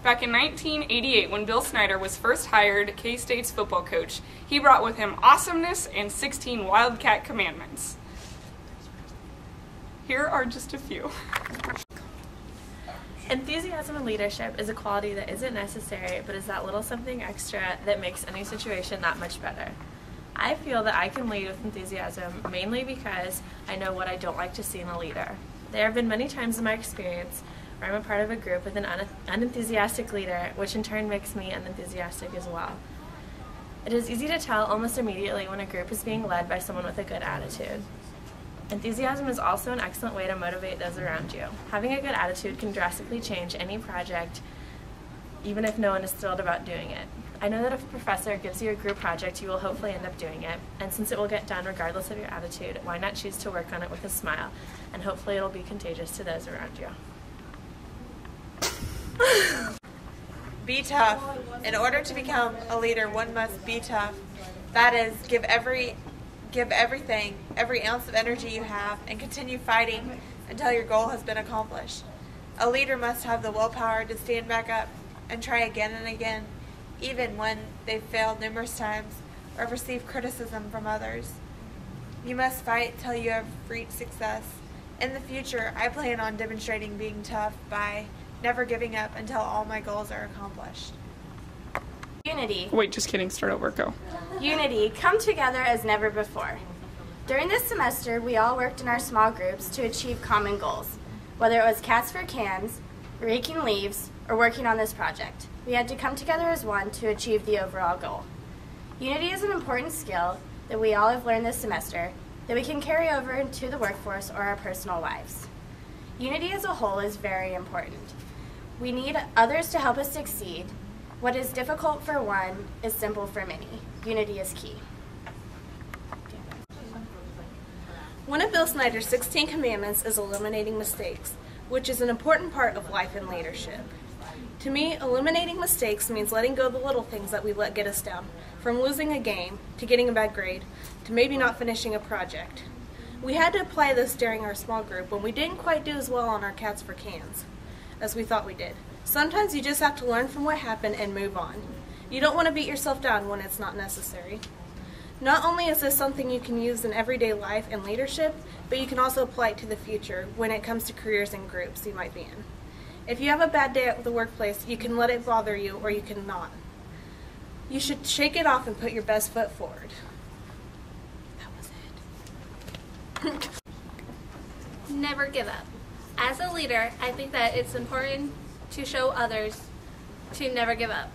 Back in 1988, when Bill Snyder was first hired K-State's football coach, he brought with him awesomeness and 16 Wildcat Commandments. Here are just a few. Enthusiasm and leadership is a quality that isn't necessary, but is that little something extra that makes any situation that much better. I feel that I can lead with enthusiasm mainly because I know what I don't like to see in a leader. There have been many times in my experience where I'm a part of a group with an unenthusiastic leader, which in turn makes me unenthusiastic as well. It is easy to tell almost immediately when a group is being led by someone with a good attitude. Enthusiasm is also an excellent way to motivate those around you. Having a good attitude can drastically change any project, even if no one is thrilled about doing it. I know that if a professor gives you a group project, you will hopefully end up doing it, and since it will get done regardless of your attitude, why not choose to work on it with a smile, and hopefully it'll be contagious to those around you. Be tough. In order to become a leader, one must be tough. That is, give everything, every ounce of energy you have, and continue fighting until your goal has been accomplished. A leader must have the willpower to stand back up and try again and again, even when they've failed numerous times or have received criticism from others. You must fight till you have reached success. In the future, I plan on demonstrating being tough by never giving up until all my goals are accomplished. Unity. Wait, just kidding. Start over. Go. Unity. Come together as never before. During this semester, we all worked in our small groups to achieve common goals, whether it was cats for cans, raking leaves, or working on this project. We had to come together as one to achieve the overall goal. Unity is an important skill that we all have learned this semester that we can carry over into the workforce or our personal lives. Unity as a whole is very important. We need others to help us succeed. What is difficult for one is simple for many. Unity is key. One of Bill Snyder's 16 commandments is eliminating mistakes, which is an important part of life and leadership. To me, eliminating mistakes means letting go of the little things that we let get us down, from losing a game, to getting a bad grade, to maybe not finishing a project. We had to apply this during our small group when we didn't quite do as well on our cats for cans as we thought we did. Sometimes you just have to learn from what happened and move on. You don't want to beat yourself down when it's not necessary. Not only is this something you can use in everyday life and leadership, but you can also apply it to the future when it comes to careers and groups you might be in. If you have a bad day at the workplace, you can let it bother you or you can not. You should shake it off and put your best foot forward. That was it. Never give up. As a leader, I think that it's important to show others to never give up.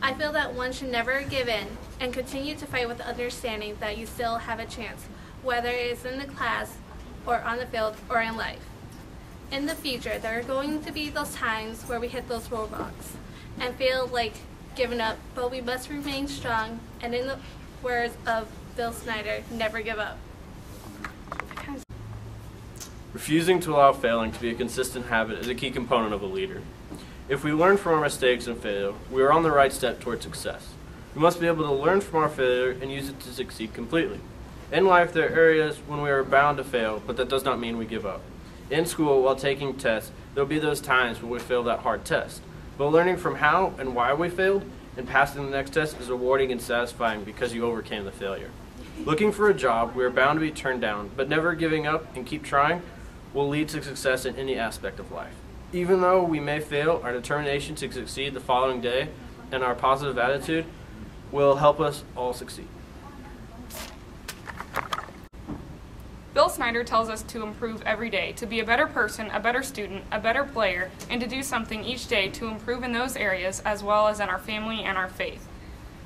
I feel that one should never give in and continue to fight with the understanding that you still have a chance, whether it's in the class or on the field or in life. In the future, there are going to be those times where we hit those roadblocks and feel like giving up, but we must remain strong, and in the words of Bill Snyder, never give up. Refusing to allow failing to be a consistent habit is a key component of a leader. If we learn from our mistakes and fail, we are on the right step toward success. We must be able to learn from our failure and use it to succeed completely. In life, there are areas when we are bound to fail, but that does not mean we give up. In school, while taking tests, there will be those times when we fail that hard test. But learning from how and why we failed and passing the next test is rewarding and satisfying because you overcame the failure. Looking for a job, we are bound to be turned down, but never giving up and keep trying will lead to success in any aspect of life. Even though we may fail, our determination to succeed the following day and our positive attitude will help us all succeed. Bill Snyder tells us to improve every day, to be a better person, a better student, a better player, and to do something each day to improve in those areas as well as in our family and our faith.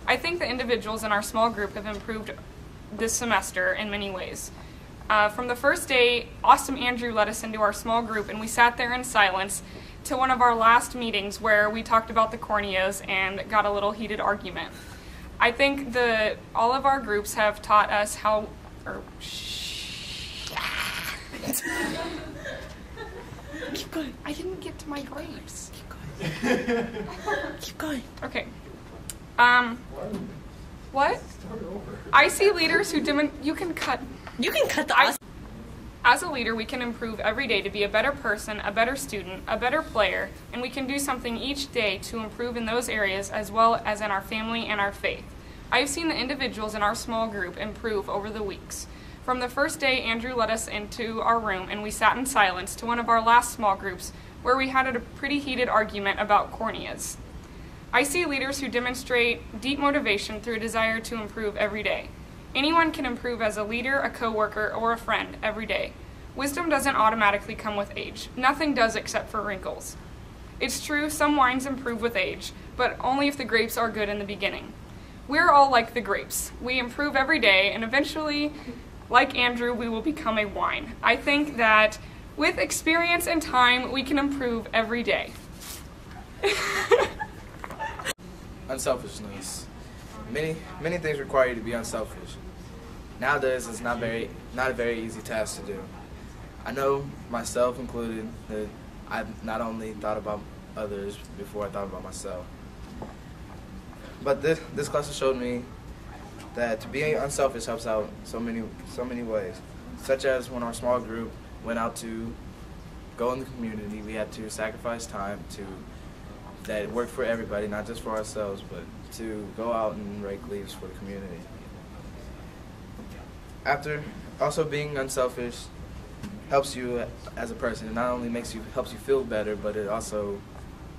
I think the individuals in our small group have improved this semester in many ways. From the first day, Awesome Andrew let us into our small group and we sat there in silence to one of our last meetings where we talked about the corneas and got a little heated argument. I think all of our groups have taught us how... Keep going. I didn't get to my grapes. Keep going. Keep going. Okay. What? I see leaders who you can cut. You can cut the As a leader, we can improve every day to be a better person, a better student, a better player, and we can do something each day to improve in those areas as well as in our family and our faith. I've seen the individuals in our small group improve over the weeks. From the first day Andrew let us into our room and we sat in silence to one of our last small groups where we had a pretty heated argument about corneas. I see leaders who demonstrate deep motivation through a desire to improve every day. Anyone can improve as a leader, a coworker, or a friend every day. Wisdom doesn't automatically come with age. Nothing does except for wrinkles. It's true, some wines improve with age, but only if the grapes are good in the beginning. We're all like the grapes. We improve every day, and eventually, like Andrew, we will become a wine. I think that with experience and time, we can improve every day. Unselfishness. Many things require you to be unselfish. Nowadays, it's not a very easy task to do. I know, myself included, that I've not only thought about others before I thought about myself. But this class has showed me that being unselfish helps out so many ways. Such as when our small group went out to go in the community, we had to sacrifice time that worked for everybody, not just for ourselves, but to go out and rake leaves for the community. Also being unselfish helps you as a person. It not only helps you feel better, but it also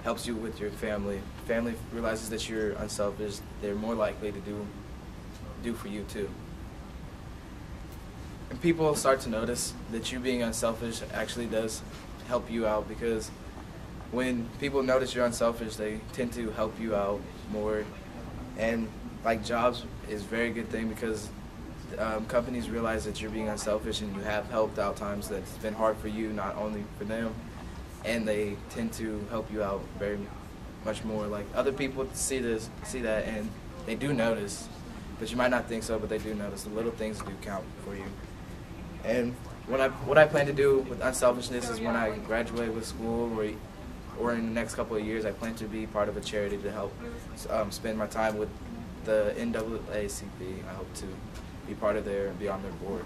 helps you with your family. Family realizes that you're unselfish, they're more likely to do for you too. And people start to notice that you being unselfish actually does help you out, because when people notice you're unselfish, they tend to help you out more. And like jobs is a very good thing, because companies realize that you're being unselfish and you have helped out times that's been hard for you, not only for them, and they tend to help you out very much more. Like other people see that, and they do notice, but you might not think so, but they do notice. The little things do count for you. And what I plan to do with unselfishness is when I graduate with school or in the next couple of years, I plan to be part of a charity to help spend my time with the NAACP. I hope to be part of there and be on their board.